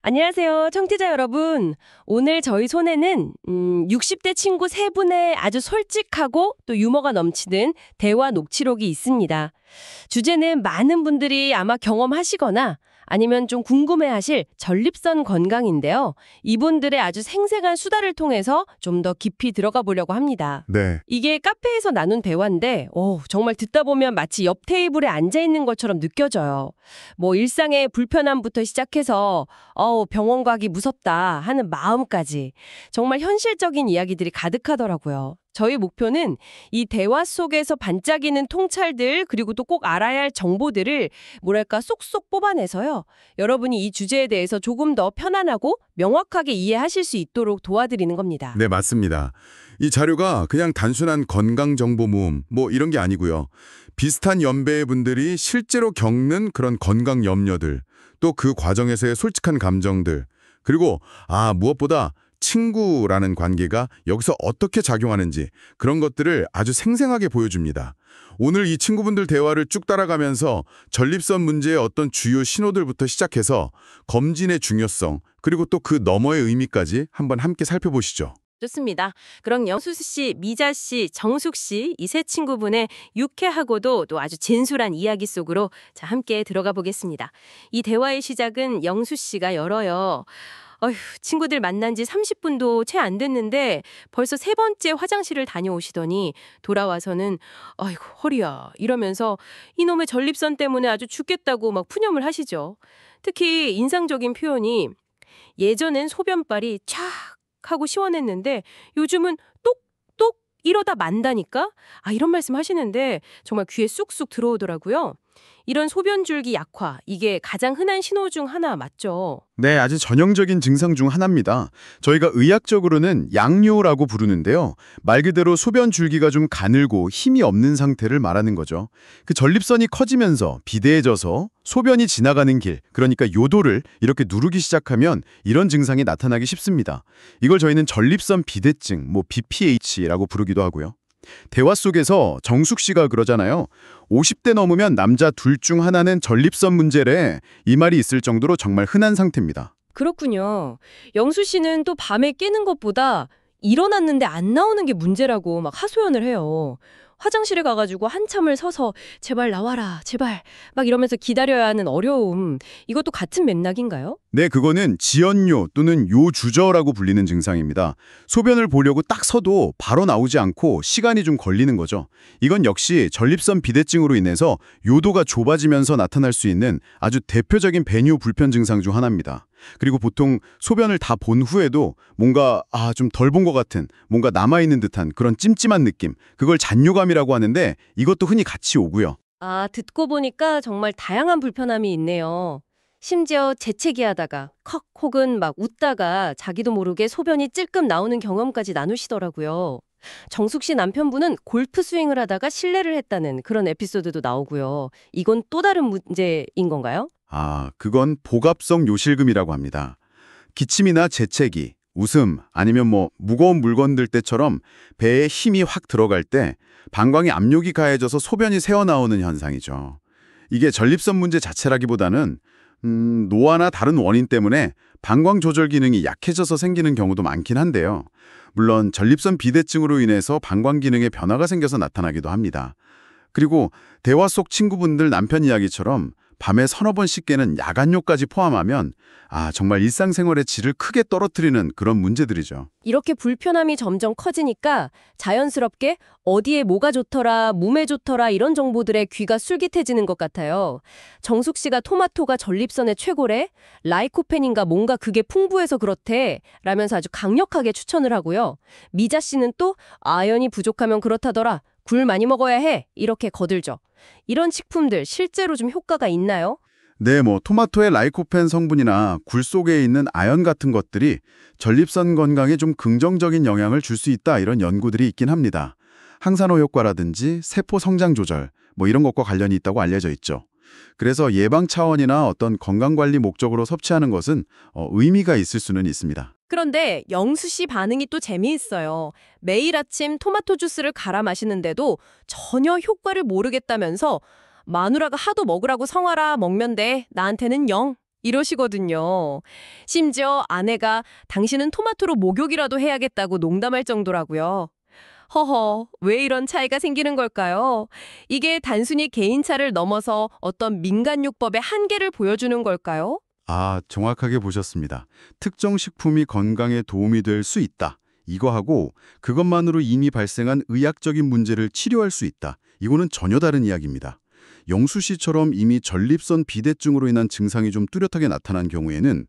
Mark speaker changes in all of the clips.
Speaker 1: 안녕하세요, 청취자 여러분. 오늘 저희 손에는 60대 친구 세 분의 아주 솔직하고 또 유머가 넘치는 대화 녹취록이 있습니다. 주제는 많은 분들이 아마 경험하시거나 아니면 좀 궁금해하실 전립선 건강인데요. 이분들의 아주 생생한 수다를 통해서 좀 더 깊이 들어가 보려고 합니다.
Speaker 2: 네,
Speaker 1: 이게 카페에서 나눈 대화인데, 정말 듣다 보면 마치 옆 테이블에 앉아 있는 것처럼 느껴져요. 뭐 일상의 불편함부터 시작해서 병원 가기 무섭다 하는 마음까지 정말 현실적인 이야기들이 가득하더라고요. 저희 목표는 이 대화 속에서 반짝이는 통찰들 그리고 또 꼭 알아야 할 정보들을 뭐랄까 쏙쏙 뽑아내서요. 여러분이 이 주제에 대해서 조금 더 편안하고 명확하게 이해하실 수 있도록 도와드리는 겁니다.
Speaker 2: 네, 맞습니다. 이 자료가 그냥 단순한 건강 정보 모음 뭐 이런 게 아니고요. 비슷한 연배의 분들이 실제로 겪는 그런 건강 염려들, 또 그 과정에서의 솔직한 감정들, 그리고 무엇보다 친구라는 관계가 여기서 어떻게 작용하는지 그런 것들을 아주 생생하게 보여줍니다. 오늘 이 친구분들 대화를 쭉 따라가면서 전립선 문제의 어떤 주요 신호들부터 시작해서 검진의 중요성, 그리고 또 그 너머의 의미까지 한번 함께 살펴보시죠.
Speaker 1: 좋습니다. 그럼 영수 씨, 미자 씨, 정숙 씨 이 세 친구분의 유쾌하고도 또 아주 진솔한 이야기 속으로 자 함께 들어가 보겠습니다. 이 대화의 시작은 영수 씨가 열어요. 친구들 만난 지 30분도 채 안 됐는데 벌써 세 번째 화장실을 다녀오시더니 돌아와서는 아이고 허리야 이러면서 이놈의 전립선 때문에 아주 죽겠다고 막 푸념을 하시죠. 특히 인상적인 표현이 예전엔 소변발이 촥 하고 시원했는데 요즘은 똑똑 이러다 만다니까? 이런 말씀 하시는데 정말 귀에 쑥쑥 들어오더라고요. 이런 소변줄기 약화, 이게 가장 흔한 신호 중 하나 맞죠?
Speaker 3: 네, 아주 전형적인 증상 중 하나입니다. 저희가 의학적으로는 양요라고 부르는데요. 말 그대로 소변 줄기가 좀 가늘고 힘이 없는 상태를 말하는 거죠. 그 전립선이 커지면서 비대해져서 소변이 지나가는 길, 그러니까 요도를 이렇게 누르기 시작하면 이런 증상이 나타나기 쉽습니다. 이걸 저희는 전립선 비대증, BPH라고 부르기도 하고요. 대화 속에서 정숙 씨가 그러잖아요. 50대 넘으면 남자 둘 중 하나는 전립선 문제래. 이 말이 있을 정도로 정말 흔한 상태입니다.
Speaker 1: 그렇군요. 영수 씨는 또 밤에 깨는 것보다 일어났는데 안 나오는 게 문제라고 막 하소연을 해요. 화장실에 가가지고 한참을 서서 제발 나와라, 제발 막 이러면서 기다려야 하는 어려움. 이것도 같은 맥락인가요?
Speaker 3: 네, 그거는 지연요 또는 요주저라고 불리는 증상입니다. 소변을 보려고 딱 서도 바로 나오지 않고 시간이 좀 걸리는 거죠. 이건 역시 전립선 비대증으로 인해서 요도가 좁아지면서 나타날 수 있는 아주 대표적인 배뇨 불편 증상 중 하나입니다. 그리고 보통 소변을 다 본 후에도 뭔가 좀 덜 본 것 같은 뭔가 남아있는 듯한 그런 찜찜한 느낌, 그걸 잔뇨감이라고 하는데 이것도 흔히 같이 오고요.
Speaker 1: 듣고 보니까 정말 다양한 불편함이 있네요. 심지어 재채기 하다가 컥 혹은 막 웃다가 자기도 모르게 소변이 찔끔 나오는 경험까지 나누시더라고요. 정숙 씨 남편분은 골프 스윙을 하다가 실례를 했다는 그런 에피소드도 나오고요. 이건 또 다른 문제인 건가요?
Speaker 3: 그건 복압성 요실금이라고 합니다. 기침이나 재채기, 웃음, 아니면 무거운 물건 들 때처럼 배에 힘이 확 들어갈 때 방광에 압력이 가해져서 소변이 새어나오는 현상이죠. 이게 전립선 문제 자체라기보다는 노화나 다른 원인 때문에 방광 조절 기능이 약해져서 생기는 경우도 많긴 한데요. 물론 전립선 비대증으로 인해서 방광 기능에 변화가 생겨서 나타나기도 합니다. 그리고 대화 속 친구분들 남편 이야기처럼 밤에 서너 번씩 깨는 야간요까지 포함하면 정말 일상생활의 질을 크게 떨어뜨리는 그런 문제들이죠.
Speaker 1: 이렇게 불편함이 점점 커지니까 자연스럽게 어디에 뭐가 좋더라, 몸에 좋더라 이런 정보들에 귀가 솔깃해지는 것 같아요. 정숙 씨가 토마토가 전립선의 최고래, 라이코펜인가 뭔가 그게 풍부해서 그렇대 라면서 아주 강력하게 추천을 하고요. 미자 씨는 또 아연이 부족하면 그렇다더라, 굴 많이 먹어야 해 이렇게 거들죠. 이런 식품들 실제로 좀 효과가 있나요?
Speaker 3: 네, 토마토의 라이코펜 성분이나 굴 속에 있는 아연 같은 것들이 전립선 건강에 좀 긍정적인 영향을 줄 수 있다 이런 연구들이 있긴 합니다. 항산화 효과라든지 세포 성장 조절 이런 것과 관련이 있다고 알려져 있죠. 그래서 예방 차원이나 어떤 건강관리 목적으로 섭취하는 것은 의미가 있을 수는 있습니다.
Speaker 1: 그런데 영수 씨 반응이 또 재미있어요. 매일 아침 토마토 주스를 갈아 마시는데도 전혀 효과를 모르겠다면서 마누라가 하도 먹으라고 성화라 먹면 돼. 나한테는 0. 이러시거든요. 심지어 아내가 당신은 토마토로 목욕이라도 해야겠다고 농담할 정도라고요. 허허, 왜 이런 차이가 생기는 걸까요? 이게 단순히 개인차를 넘어서 어떤 민간요법의 한계를 보여주는 걸까요?
Speaker 3: 아, 정확하게 보셨습니다. 특정 식품이 건강에 도움이 될 수 있다. 이거하고 그것만으로 이미 발생한 의학적인 문제를 치료할 수 있다. 이거는 전혀 다른 이야기입니다. 영수 씨처럼 이미 전립선 비대증으로 인한 증상이 좀 뚜렷하게 나타난 경우에는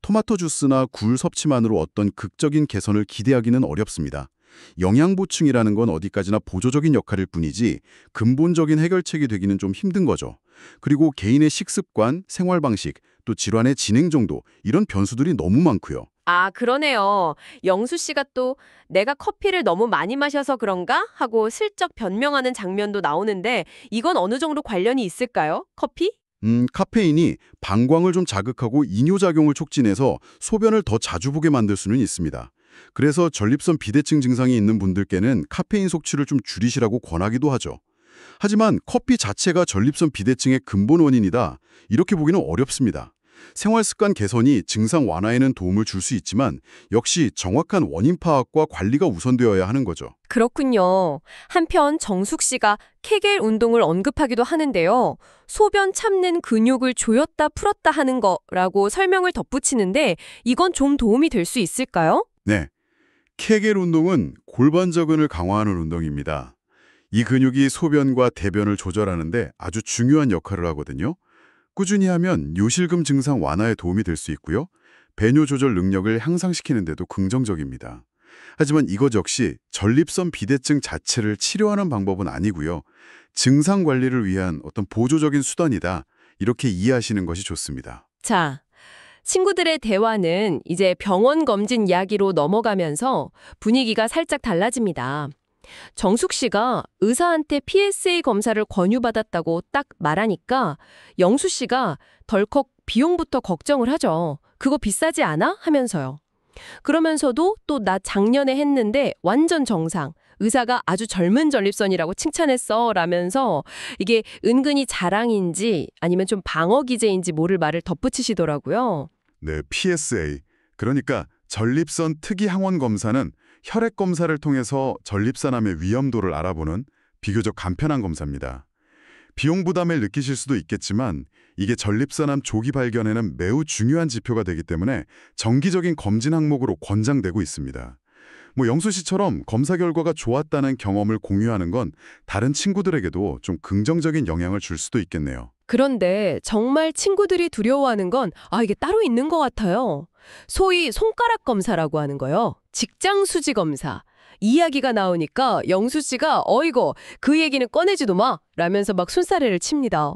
Speaker 3: 토마토 주스나 굴 섭취만으로 어떤 극적인 개선을 기대하기는 어렵습니다. 영양 보충이라는 건 어디까지나 보조적인 역할일 뿐이지 근본적인 해결책이 되기는 좀 힘든 거죠. 그리고 개인의 식습관, 생활 방식, 또 질환의 진행 정도 이런 변수들이 너무 많고요.
Speaker 1: 아, 그러네요. 영수 씨가 또 내가 커피를 너무 많이 마셔서 그런가? 하고 슬쩍 변명하는 장면도 나오는데 이건 어느 정도 관련이 있을까요? 커피?
Speaker 3: 카페인이 방광을 좀 자극하고 이뇨작용을 촉진해서 소변을 더 자주 보게 만들 수는 있습니다. 그래서 전립선 비대증 증상이 있는 분들께는 카페인 섭취를 좀 줄이시라고 권하기도 하죠. 하지만 커피 자체가 전립선 비대증의 근본 원인이다. 이렇게 보기는 어렵습니다. 생활 습관 개선이 증상 완화에는 도움을 줄 수 있지만 역시 정확한 원인 파악과 관리가 우선되어야 하는 거죠.
Speaker 1: 그렇군요. 한편 정숙 씨가 케겔 운동을 언급하기도 하는데요. 소변 참는 근육을 조였다 풀었다 하는 거라고 설명을 덧붙이는데 이건 좀 도움이 될 수 있을까요?
Speaker 3: 네, 케겔 운동은 골반저근을 강화하는 운동입니다. 이 근육이 소변과 대변을 조절하는데 아주 중요한 역할을 하거든요. 꾸준히 하면 요실금 증상 완화에 도움이 될 수 있고요. 배뇨 조절 능력을 향상시키는 데도 긍정적입니다. 하지만 이것 역시 전립선 비대증 자체를 치료하는 방법은 아니고요. 증상 관리를 위한 어떤 보조적인 수단이다. 이렇게 이해하시는 것이 좋습니다.
Speaker 1: 자, 친구들의 대화는 이제 병원 검진 이야기로 넘어가면서 분위기가 살짝 달라집니다. 정숙 씨가 의사한테 PSA 검사를 권유받았다고 딱 말하니까 영수 씨가 덜컥 비용부터 걱정을 하죠. 그거 비싸지 않아? 하면서요. 그러면서도 또 나 작년에 했는데 완전 정상. 의사가 아주 젊은 전립선이라고 칭찬했어 라면서 이게 은근히 자랑인지 아니면 좀 방어 기제인지 모를 말을 덧붙이시더라고요.
Speaker 2: 네, PSA. 그러니까 전립선 특이 항원 검사는 혈액 검사를 통해서 전립선암의 위험도를 알아보는 비교적 간편한 검사입니다. 비용 부담을 느끼실 수도 있겠지만 이게 전립선암 조기 발견에는 매우 중요한 지표가 되기 때문에 정기적인 검진 항목으로 권장되고 있습니다. 영수 씨처럼 검사 결과가 좋았다는 경험을 공유하는 건 다른 친구들에게도 좀 긍정적인 영향을 줄 수도 있겠네요.
Speaker 1: 그런데 정말 친구들이 두려워하는 건 이게 따로 있는 것 같아요. 소위 손가락 검사라고 하는 거요. 직장 수지 검사. 이야기가 나오니까 영수 씨가 어이고 그 얘기는 꺼내지도 마 라면서 막 손사래를 칩니다.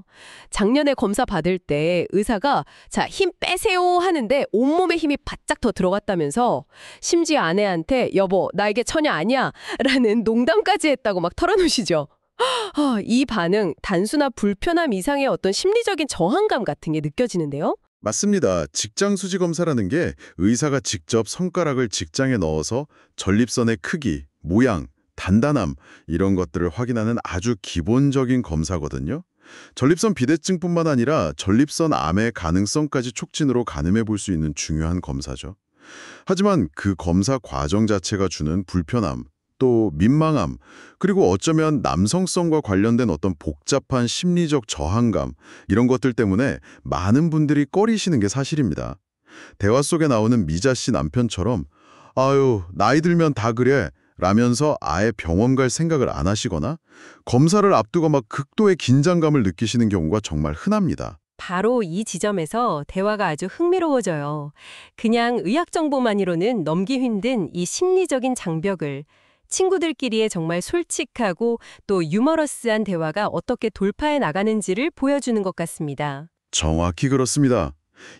Speaker 1: 작년에 검사 받을 때 의사가 자, 힘 빼세요 하는데 온몸에 힘이 바짝 더 들어갔다면서 심지어 아내한테 여보 나 이게 처녀 아니야 라는 농담까지 했다고 막 털어놓으시죠. 이 반응 단순한 불편함 이상의 어떤 심리적인 저항감 같은 게 느껴지는데요.
Speaker 3: 맞습니다. 직장 수지 검사라는 게 의사가 직접 손가락을 직장에 넣어서 전립선의 크기, 모양, 단단함 이런 것들을 확인하는 아주 기본적인 검사거든요. 전립선 비대증뿐만 아니라 전립선 암의 가능성까지 촉진으로 가늠해 볼 수 있는 중요한 검사죠. 하지만 그 검사 과정 자체가 주는 불편함, 또 민망함, 그리고 어쩌면 남성성과 관련된 어떤 복잡한 심리적 저항감 이런 것들 때문에 많은 분들이 꺼리시는 게 사실입니다. 대화 속에 나오는 미자 씨 남편처럼 아유, 나이 들면 다 그래 라면서 아예 병원 갈 생각을 안 하시거나 검사를 앞두고 막 극도의 긴장감을 느끼시는 경우가 정말 흔합니다.
Speaker 1: 바로 이 지점에서 대화가 아주 흥미로워져요. 그냥 의학 정보만으로는 넘기 힘든 이 심리적인 장벽을 친구들끼리의 정말 솔직하고 또 유머러스한 대화가 어떻게 돌파해 나가는지를 보여주는 것 같습니다.
Speaker 3: 정확히 그렇습니다.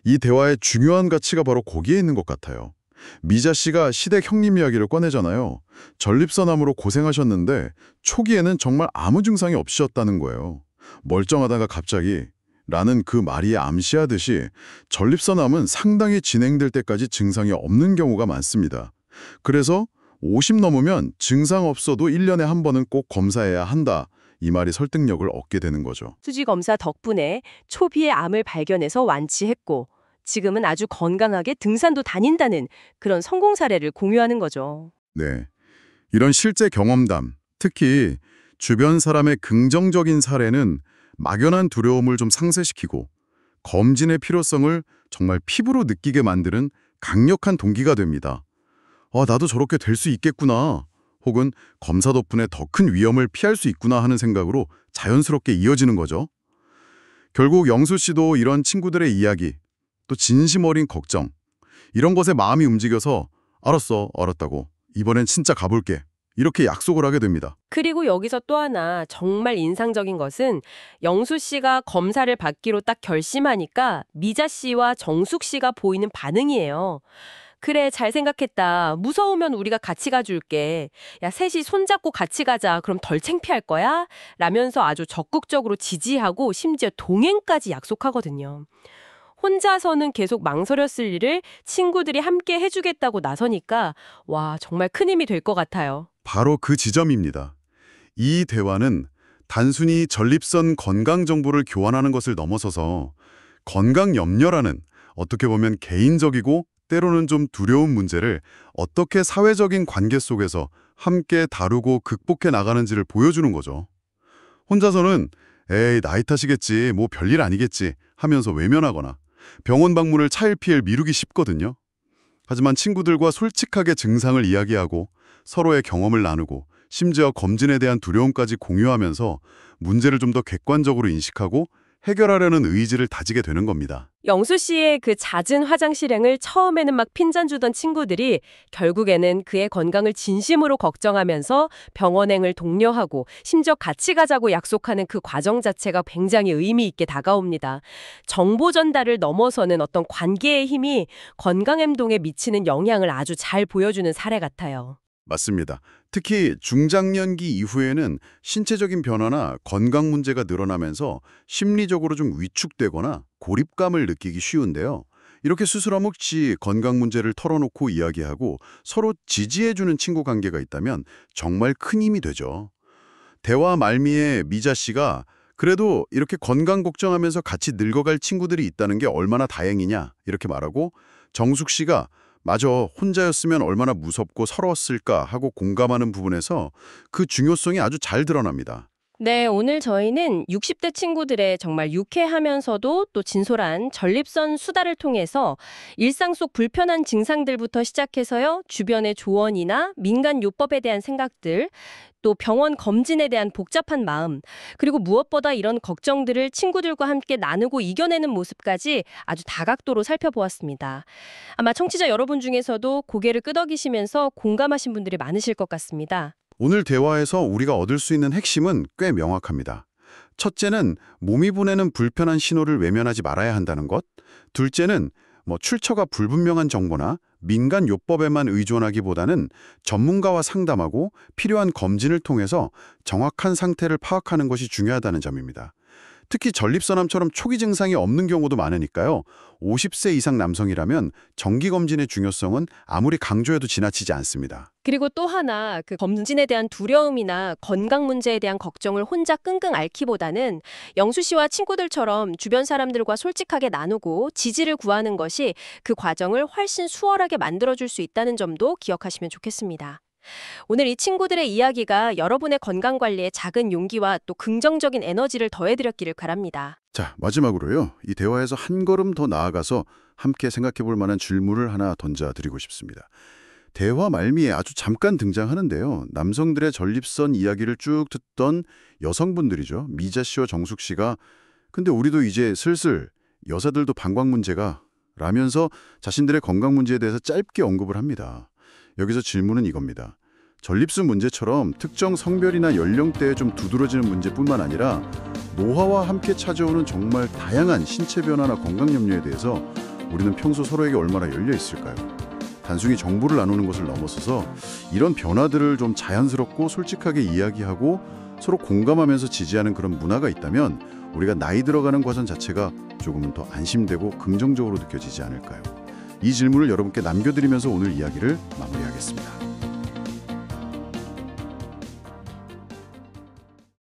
Speaker 3: 이 대화의 중요한 가치가 바로 거기에 있는 것 같아요. 미자 씨가 시댁 형님 이야기를 꺼내잖아요. 전립선암으로 고생하셨는데 초기에는 정말 아무 증상이 없으셨다는 거예요. 멀쩡하다가 갑자기 라는 그 말이 암시하듯이 전립선암은 상당히 진행될 때까지 증상이 없는 경우가 많습니다. 그래서 50 넘으면 증상 없어도 1년에 한 번은 꼭 검사해야 한다. 이 말이 설득력을 얻게 되는 거죠.
Speaker 1: 수지 검사 덕분에 초기의 암을 발견해서 완치했고 지금은 아주 건강하게 등산도 다닌다는 그런 성공 사례를 공유하는 거죠.
Speaker 3: 네. 이런 실제 경험담, 특히 주변 사람의 긍정적인 사례는 막연한 두려움을 좀 상쇄시키고 검진의 필요성을 정말 피부로 느끼게 만드는 강력한 동기가 됩니다. 나도 저렇게 될 수 있겠구나. 혹은 검사 덕분에 더 큰 위험을 피할 수 있구나 하는 생각으로 자연스럽게 이어지는 거죠. 결국 영수 씨도 이런 친구들의 이야기, 또 진심 어린 걱정, 이런 것에 마음이 움직여서 알았다고 이번엔 진짜 가볼게. 이렇게 약속을 하게 됩니다.
Speaker 1: 그리고 여기서 또 하나 정말 인상적인 것은 영수 씨가 검사를 받기로 딱 결심하니까 미자 씨와 정숙 씨가 보이는 반응이에요. 그래, 잘 생각했다. 무서우면 우리가 같이 가줄게. 야, 셋이 손잡고 같이 가자. 그럼 덜 창피할 거야? 라면서 아주 적극적으로 지지하고 심지어 동행까지 약속하거든요. 혼자서는 계속 망설였을 일을 친구들이 함께 해주겠다고 나서니까 와, 정말 큰 힘이 될 것 같아요.
Speaker 3: 바로 그 지점입니다. 이 대화는 단순히 전립선 건강 정보를 교환하는 것을 넘어서서 건강 염려라는 어떻게 보면 개인적이고 때로는 좀 두려운 문제를 어떻게 사회적인 관계 속에서 함께 다루고 극복해 나가는지를 보여주는 거죠. 혼자서는 에이, 나이 탓이겠지, 뭐 별일 아니겠지 하면서 외면하거나 병원 방문을 차일피일 미루기 쉽거든요. 하지만 친구들과 솔직하게 증상을 이야기하고 서로의 경험을 나누고 심지어 검진에 대한 두려움까지 공유하면서 문제를 좀 더 객관적으로 인식하고 해결하려는 의지를 다지게 되는 겁니다.
Speaker 1: 영수 씨의 그 잦은 화장 실행을 처음에는 막 핀잔 주던 친구들이 결국에는 그의 건강을 진심으로 걱정하면서 병원행을 독려하고 심지어 같이 가자고 약속하는 그 과정 자체가 굉장히 의미 있게 다가옵니다. 정보 전달을 넘어서는 어떤 관계의 힘이 건강 행동에 미치는 영향을 아주 잘 보여주는 사례 같아요.
Speaker 3: 맞습니다. 특히 중장년기 이후에는 신체적인 변화나 건강 문제가 늘어나면서 심리적으로 좀 위축되거나 고립감을 느끼기 쉬운데요. 이렇게 스스럼없이 건강 문제를 털어놓고 이야기하고 서로 지지해주는 친구 관계가 있다면 정말 큰 힘이 되죠. 대화 말미에 미자 씨가 그래도 이렇게 건강 걱정하면서 같이 늙어갈 친구들이 있다는 게 얼마나 다행이냐 이렇게 말하고 정숙 씨가 맞아, 혼자였으면 얼마나 무섭고 서러웠을까 하고 공감하는 부분에서 그 중요성이 아주 잘 드러납니다.
Speaker 1: 네, 오늘 저희는 60대 친구들의 정말 유쾌하면서도 또 진솔한 전립선 수다를 통해서 일상 속 불편한 증상들부터 시작해서요, 주변의 조언이나 민간 요법에 대한 생각들, 또 병원 검진에 대한 복잡한 마음, 그리고 무엇보다 이런 걱정들을 친구들과 함께 나누고 이겨내는 모습까지 아주 다각도로 살펴보았습니다. 아마 청취자 여러분 중에서도 고개를 끄덕이시면서 공감하신 분들이 많으실 것 같습니다.
Speaker 3: 오늘 대화에서 우리가 얻을 수 있는 핵심은 꽤 명확합니다. 첫째는 몸이 보내는 불편한 신호를 외면하지 말아야 한다는 것. 둘째는 출처가 불분명한 정보나 민간 요법에만 의존하기보다는 전문가와 상담하고 필요한 검진을 통해서 정확한 상태를 파악하는 것이 중요하다는 점입니다. 특히 전립선암처럼 초기 증상이 없는 경우도 많으니까요. 50세 이상 남성이라면 정기검진의 중요성은 아무리 강조해도 지나치지 않습니다.
Speaker 1: 그리고 또 하나, 그 검진에 대한 두려움이나 건강 문제에 대한 걱정을 혼자 끙끙 앓기보다는 영수 씨와 친구들처럼 주변 사람들과 솔직하게 나누고 지지를 구하는 것이 그 과정을 훨씬 수월하게 만들어줄 수 있다는 점도 기억하시면 좋겠습니다. 오늘 이 친구들의 이야기가 여러분의 건강관리에 작은 용기와 또 긍정적인 에너지를 더해드렸기를 바랍니다.
Speaker 3: 자, 마지막으로요. 이 대화에서 한 걸음 더 나아가서 함께 생각해 볼 만한 질문을 하나 던져드리고 싶습니다. 대화 말미에 아주 잠깐 등장하는데요. 남성들의 전립선 이야기를 쭉 듣던 여성분들이죠. 미자 씨와 정숙 씨가 근데 우리도 이제 슬슬 여자들도 방광 문제가 라면서 자신들의 건강 문제에 대해서 짧게 언급을 합니다. 여기서 질문은 이겁니다. 전립선 문제처럼 특정 성별이나 연령대에 좀 두드러지는 문제뿐만 아니라 노화와 함께 찾아오는 정말 다양한 신체 변화나 건강 염려에 대해서 우리는 평소 서로에게 얼마나 열려 있을까요? 단순히 정보를 나누는 것을 넘어서서 이런 변화들을 좀 자연스럽고 솔직하게 이야기하고 서로 공감하면서 지지하는 그런 문화가 있다면 우리가 나이 들어가는 과정 자체가 조금은 더 안심되고 긍정적으로 느껴지지 않을까요? 이 질문을 여러분께 남겨드리면서 오늘 이야기를 마무리하겠습니다.